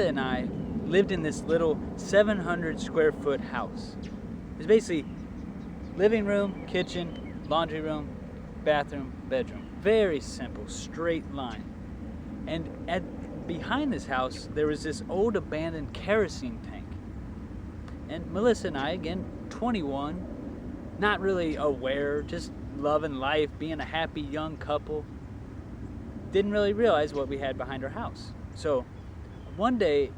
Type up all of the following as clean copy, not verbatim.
and I lived in this little 700 square foot house. It's basically living room, kitchen, laundry room, bathroom, bedroom. Very simple, straight line. And behind this house, there was this old abandoned kerosene tank. And Melissa and I, again, 21, not really aware, just loving life, being a happy young couple, didn't really realize what we had behind our house. So one day,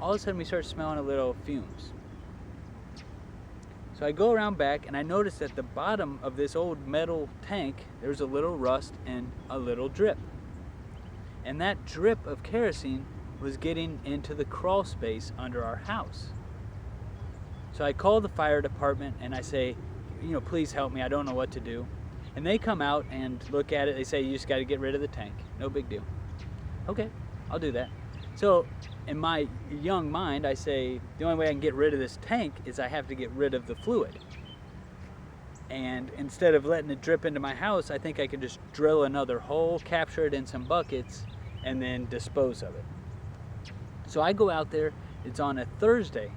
all of a sudden we start smelling a little fumes. So I go around back and I notice at the bottom of this old metal tank, there's a little rust and a little drip. And that drip of kerosene was getting into the crawl space under our house. So I call the fire department and I say, please help me, I don't know what to do. And they come out and look at it. They say, you just got to get rid of the tank. No big deal. Okay, I'll do that. So in my young mind, I say, the only way I can get rid of this tank is I have to get rid of the fluid. And instead of letting it drip into my house, I think I could just drill another hole, capture it in some buckets, and then dispose of it. So I go out there, it's on a Thursday,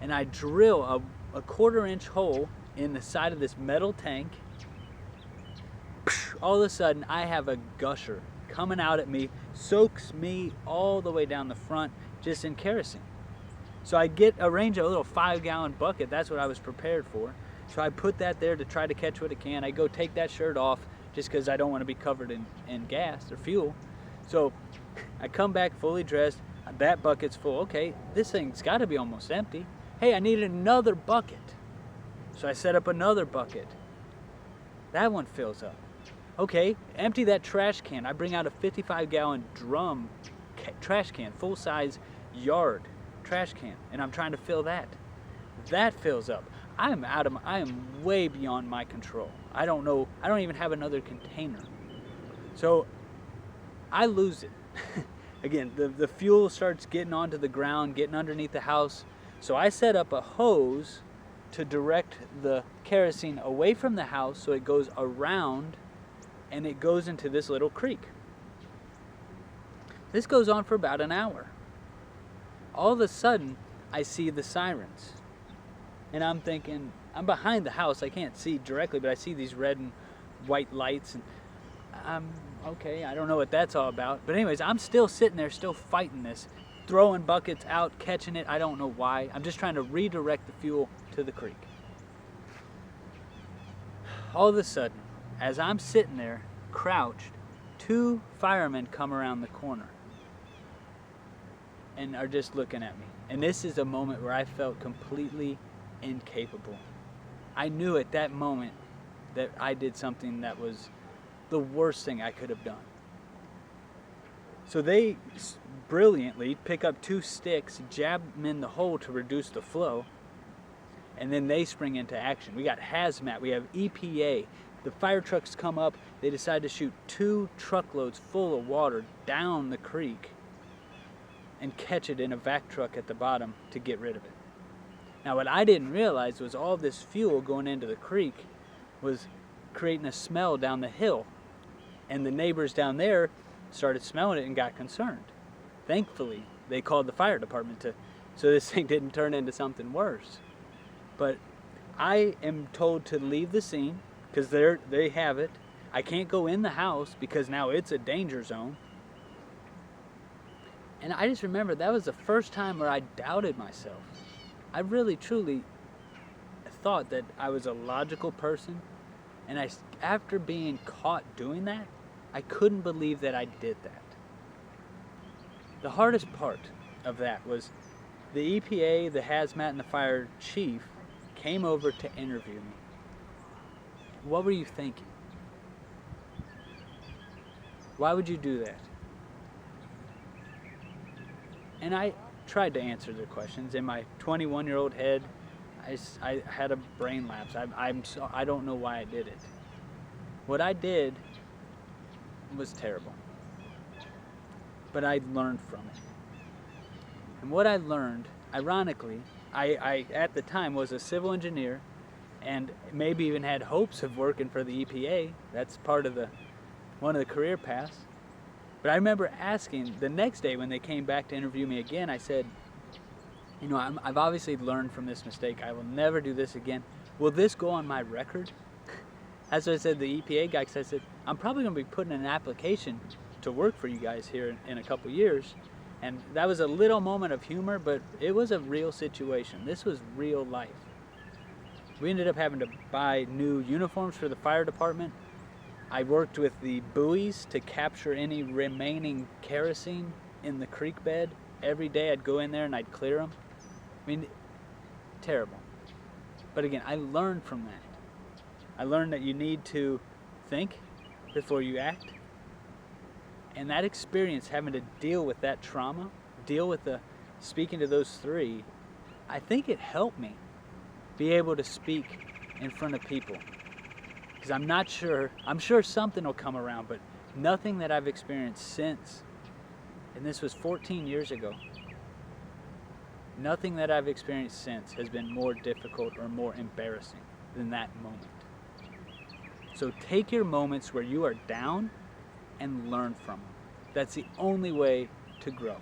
and I drill a 1/4-inch hole in the side of this metal tank. All of a sudden, I have a gusher coming out at me, soaks me all the way down the front, just in kerosene. So I arrange a little 5-gallon bucket. That's what I was prepared for. So I put that there to try to catch what it can. I go take that shirt off just because I don't want to be covered in gas or fuel. So I come back fully dressed. That bucket's full. Okay, this thing's got to be almost empty. Hey, I need another bucket. So I set up another bucket. That one fills up. Okay, empty that trash can. I bring out a 55-gallon drum trash can, full-size yard trash can, and I'm trying to fill that. That fills up. I am way beyond my control. I don't know, I don't even have another container. So I lose it. Again, the fuel starts getting onto the ground, getting underneath the house. So I set up a hose to direct the kerosene away from the house so it goes around and it goes into this little creek. This goes on for about an hour. All of a sudden, I see the sirens. And I'm thinking, I'm behind the house, I can't see directly, but I see these red and white lights, and I'm okay, I don't know what that's all about. But anyways, I'm still sitting there, still fighting this, throwing buckets out, catching it, I don't know why. I'm just trying to redirect the fuel to the creek. All of a sudden, as I'm sitting there, crouched, 2 firemen come around the corner and are just looking at me. And this is a moment where I felt completely incapable. I knew at that moment that I did something that was the worst thing I could have done. So they brilliantly pick up 2 sticks, jab them in the hole to reduce the flow, and then they spring into action. We got hazmat, we have EPA. The fire trucks come up, they decide to shoot 2 truckloads full of water down the creek and catch it in a vac truck at the bottom to get rid of it. Now what I didn't realize was all this fuel going into the creek was creating a smell down the hill. And the neighbors down there started smelling it and got concerned. Thankfully, they called the fire department so this thing didn't turn into something worse. But I am told to leave the scene because they have it. I can't go in the house because now it's a danger zone. And I just remember that was the first time where I doubted myself. I really, truly thought that I was a logical person. And after being caught doing that, I couldn't believe that I did that. The hardest part of that was the EPA, the hazmat, and the fire chief came over to interview me. What were you thinking? Why would you do that? And I tried to answer their questions. In my 21-year-old head, I had a brain lapse. I don't know why I did it. What I did was terrible. But I learned from it. And what I learned, ironically, I at the time was a civil engineer and maybe even had hopes of working for the EPA. That's part of one of the career paths. But I remember asking the next day when they came back to interview me again, I said, you know, I've obviously learned from this mistake. I will never do this again. Will this go on my record? That's what I said to the EPA guy, because I said, I'm probably going to be putting in an application to work for you guys here in a couple years. And that was a little moment of humor, but it was a real situation. This was real life. We ended up having to buy new uniforms for the fire department. I worked with the buoys to capture any remaining kerosene in the creek bed. Every day I'd go in there and I'd clear them. I mean, terrible. But again, I learned from that. I learned that you need to think before you act. And that experience, having to deal with that trauma, deal with the speaking to those three, I think it helped me be able to speak in front of people. Because I'm sure something will come around, but nothing that I've experienced since, and this was 14 years ago, nothing that I've experienced since has been more difficult or more embarrassing than that moment. So take your moments where you are down and learn from them. That's the only way to grow.